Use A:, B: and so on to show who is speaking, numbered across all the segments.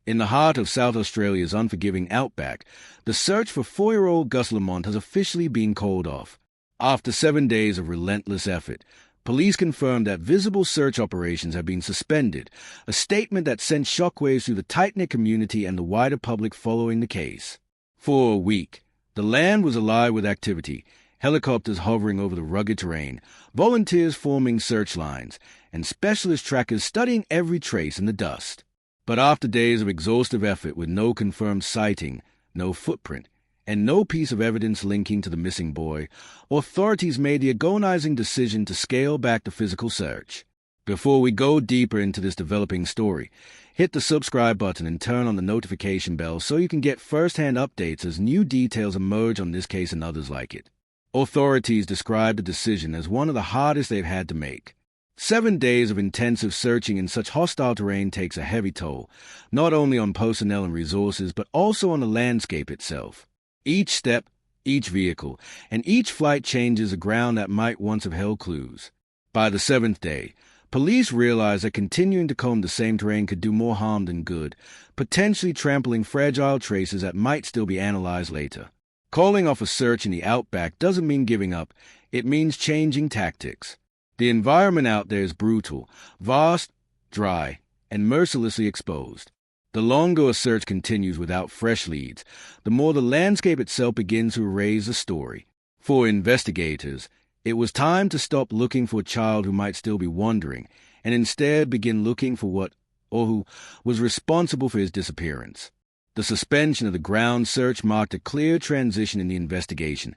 A: In the heart of South Australia's unforgiving Outback, the search for 4-year-old Gus Lamont has officially been called off. After 7 days of relentless effort, police confirmed that visible search operations have been suspended, a statement that sent shockwaves through the tight-knit community and the wider public following the case. For a week, the land was alive with activity, helicopters hovering over the rugged terrain, volunteers forming search lines, and specialist trackers studying every trace in the dust. But after days of exhaustive effort with no confirmed sighting, no footprint, and no piece of evidence linking to the missing boy, authorities made the agonizing decision to scale back the physical search. Before we go deeper into this developing story, hit the subscribe button and turn on the notification bell so you can get first-hand updates as new details emerge on this case and others like it. Authorities described the decision as one of the hardest they've had to make. 7 days of intensive searching in such hostile terrain takes a heavy toll, not only on personnel and resources, but also on the landscape itself. Each step, each vehicle, and each flight changes the ground that might once have held clues. By the 7th day, police realized that continuing to comb the same terrain could do more harm than good, potentially trampling fragile traces that might still be analyzed later. Calling off a search in the Outback doesn't mean giving up, it means changing tactics. The environment out there is brutal, vast, dry, and mercilessly exposed. The longer a search continues without fresh leads, the more the landscape itself begins to erase the story. For investigators, it was time to stop looking for a child who might still be wandering, and instead begin looking for what, or who, was responsible for his disappearance. The suspension of the ground search marked a clear transition in the investigation,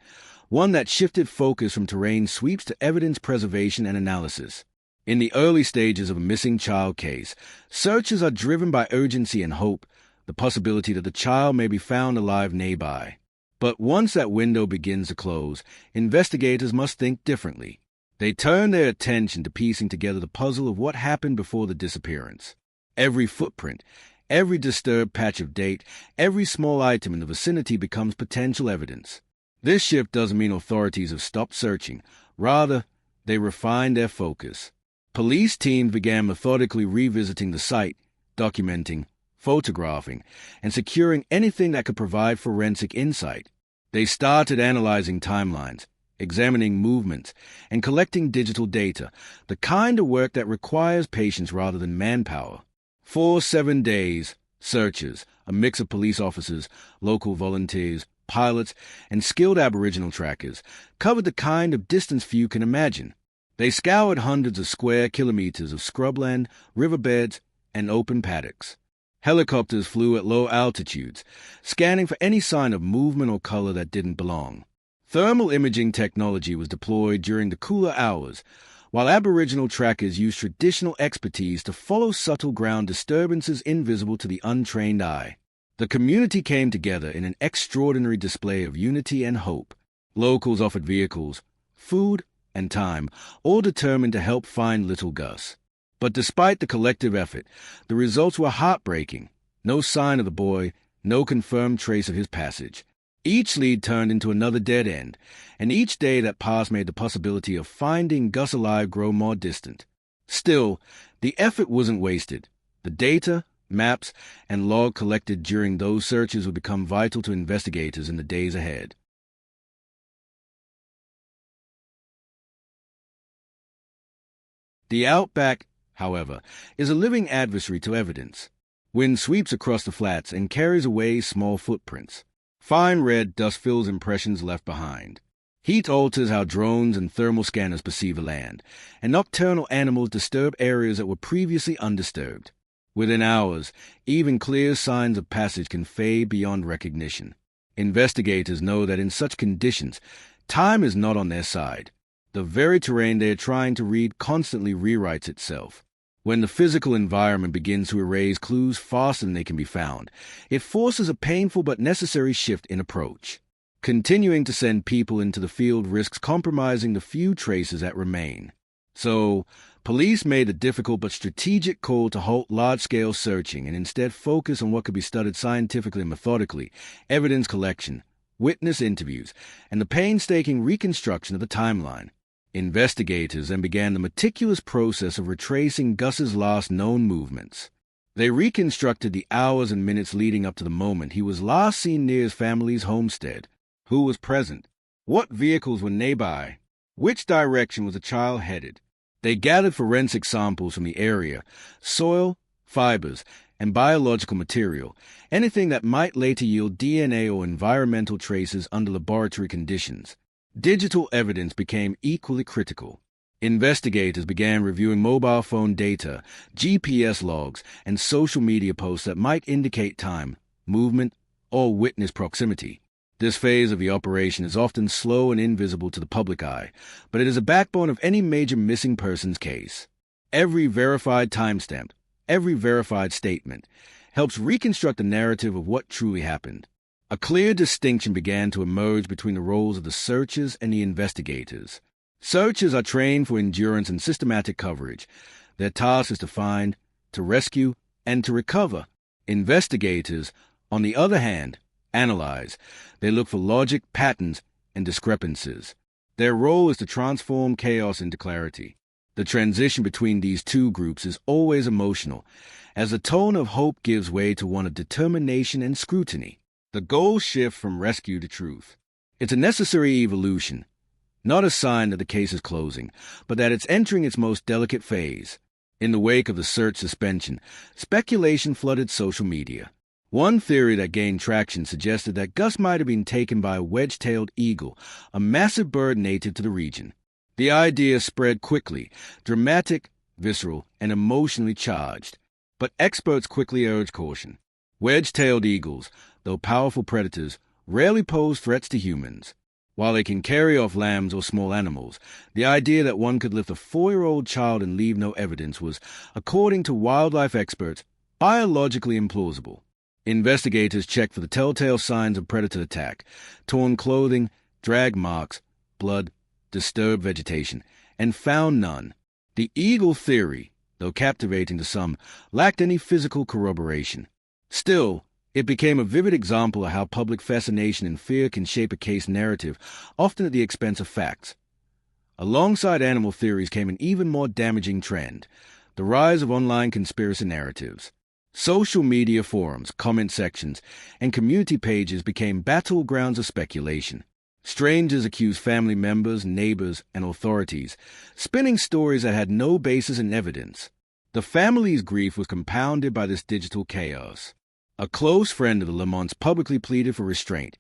A: one that shifted focus from terrain sweeps to evidence preservation and analysis. In the early stages of a missing child case, searches are driven by urgency and hope, the possibility that the child may be found alive nearby. But once that window begins to close, investigators must think differently. They turn their attention to piecing together the puzzle of what happened before the disappearance. Every footprint, every disturbed patch of date, every small item in the vicinity becomes potential evidence. This shift doesn't mean authorities have stopped searching. Rather, they refined their focus. Police teams began methodically revisiting the site, documenting, photographing, and securing anything that could provide forensic insight. They started analyzing timelines, examining movements, and collecting digital data, the kind of work that requires patience rather than manpower. For 7 days, searchers, a mix of police officers, local volunteers, pilots, and skilled Aboriginal trackers, covered the kind of distance few can imagine. They scoured hundreds of square kilometers of scrubland, riverbeds, and open paddocks. Helicopters flew at low altitudes, scanning for any sign of movement or color that didn't belong. Thermal imaging technology was deployed during the cooler hours, while Aboriginal trackers used traditional expertise to follow subtle ground disturbances invisible to the untrained eye. The community came together in an extraordinary display of unity and hope. Locals offered vehicles, food, and time, all determined to help find little Gus. But despite the collective effort, the results were heartbreaking. No sign of the boy, no confirmed trace of his passage. Each lead turned into another dead end, and each day that passed made the possibility of finding Gus alive grow more distant. Still, the effort wasn't wasted. The data, maps, and log collected during those searches would become vital to investigators in the days ahead. The Outback, however, is a living adversary to evidence. Wind sweeps across the flats and carries away small footprints. Fine red dust fills impressions left behind. Heat alters how drones and thermal scanners perceive the land, and nocturnal animals disturb areas that were previously undisturbed. Within hours, even clear signs of passage can fade beyond recognition. Investigators know that in such conditions, time is not on their side. The very terrain they are trying to read constantly rewrites itself. When the physical environment begins to erase clues faster than they can be found, it forces a painful but necessary shift in approach. Continuing to send people into the field risks compromising the few traces that remain. So, police made the difficult but strategic call to halt large-scale searching and instead focus on what could be studied scientifically and methodically: evidence collection, witness interviews, and the painstaking reconstruction of the timeline. Investigators then began the meticulous process of retracing Gus's last known movements. They reconstructed the hours and minutes leading up to the moment he was last seen near his family's homestead. Who was present? What vehicles were nearby? Which direction was the child headed? They gathered forensic samples from the area, soil, fibers, and biological material, anything that might later yield DNA or environmental traces under laboratory conditions. Digital evidence became equally critical. Investigators began reviewing mobile phone data, GPS logs, and social media posts that might indicate time, movement, or witness proximity. This phase of the operation is often slow and invisible to the public eye, but it is a backbone of any major missing persons case. Every verified timestamp, every verified statement, helps reconstruct the narrative of what truly happened. A clear distinction began to emerge between the roles of the searchers and the investigators. Searchers are trained for endurance and systematic coverage. Their task is to find, to rescue, and to recover. Investigators, on the other hand, analyze. They look for logic, patterns, and discrepancies. Their role is to transform chaos into clarity. The transition between these two groups is always emotional, as the tone of hope gives way to one of determination and scrutiny. The goals shift from rescue to truth. It's a necessary evolution, not a sign that the case is closing, but that it's entering its most delicate phase. In the wake of the search suspension, speculation flooded social media. One theory that gained traction suggested that Gus might have been taken by a wedge-tailed eagle, a massive bird native to the region. The idea spread quickly, dramatic, visceral, and emotionally charged. But experts quickly urged caution. Wedge-tailed eagles, though powerful predators, rarely pose threats to humans. While they can carry off lambs or small animals, the idea that one could lift a 4-year-old child and leave no evidence was, according to wildlife experts, biologically implausible. Investigators checked for the telltale signs of predator attack: torn clothing, drag marks, blood, disturbed vegetation, and found none. The eagle theory, though captivating to some, lacked any physical corroboration. Still, it became a vivid example of how public fascination and fear can shape a case narrative, often at the expense of facts. Alongside animal theories came an even more damaging trend: the rise of online conspiracy narratives. Social media forums, comment sections, and community pages became battlegrounds of speculation. Strangers accused family members, neighbors, and authorities, spinning stories that had no basis in evidence. The family's grief was compounded by this digital chaos. A close friend of the Lamonts publicly pleaded for restraint,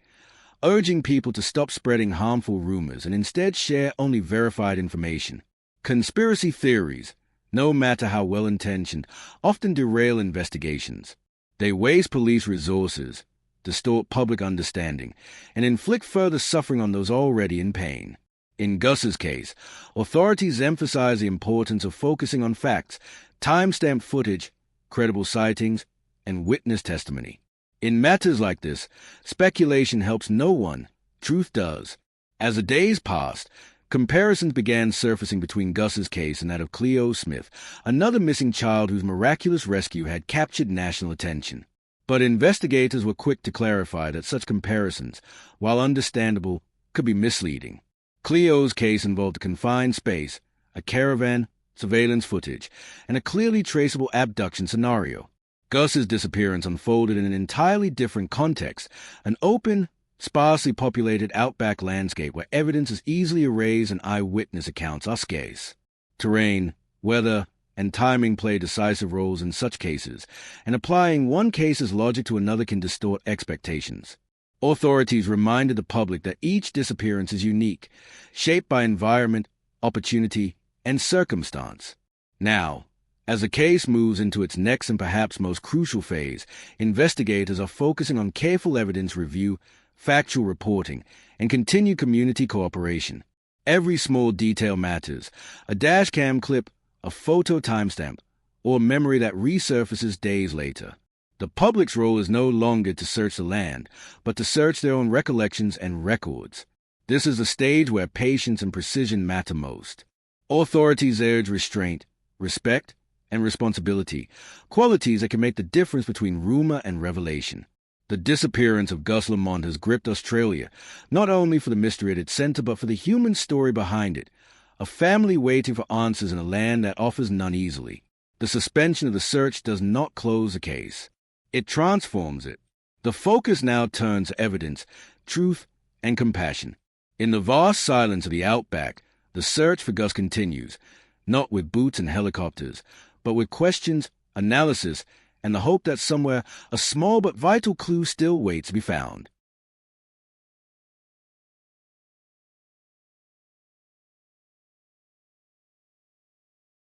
A: urging people to stop spreading harmful rumors and instead share only verified information. Conspiracy theories, no matter how well-intentioned, often derail investigations. They waste police resources, distort public understanding, and inflict further suffering on those already in pain. In Gus's case, authorities emphasize the importance of focusing on facts, time-stamped footage, credible sightings, and witness testimony. In matters like this, speculation helps no one. Truth does. As the days passed, comparisons began surfacing between Gus's case and that of Cleo Smith, another missing child whose miraculous rescue had captured national attention. But investigators were quick to clarify that such comparisons, while understandable, could be misleading. Cleo's case involved a confined space, a caravan, surveillance footage, and a clearly traceable abduction scenario. Gus's disappearance unfolded in an entirely different context, an open, sparsely populated outback landscape where evidence is easily erased and eyewitness accounts are scarce. Terrain, weather, and timing play decisive roles in such cases, and applying one case's logic to another can distort expectations. Authorities reminded the public that each disappearance is unique, shaped by environment, opportunity, and circumstance. Now, as the case moves into its next and perhaps most crucial phase, investigators are focusing on careful evidence review, factual reporting, and continued community cooperation. Every small detail matters: a dashcam clip, a photo timestamp, or a memory that resurfaces days later. The public's role is no longer to search the land, but to search their own recollections and records. This is the stage where patience and precision matter most. Authorities urge restraint, respect, and responsibility, qualities that can make the difference between rumor and revelation. The disappearance of Gus Lamont has gripped Australia, not only for the mystery at its center, but for the human story behind it, a family waiting for answers in a land that offers none easily. The The suspension of the search does not close the case. It transforms it. The focus now turns to evidence, truth, and compassion. In the vast silence of the Outback, the search for Gus continues, not with boots and helicopters, but with questions, analysis, and the hope that somewhere a small but vital clue still waits to be found.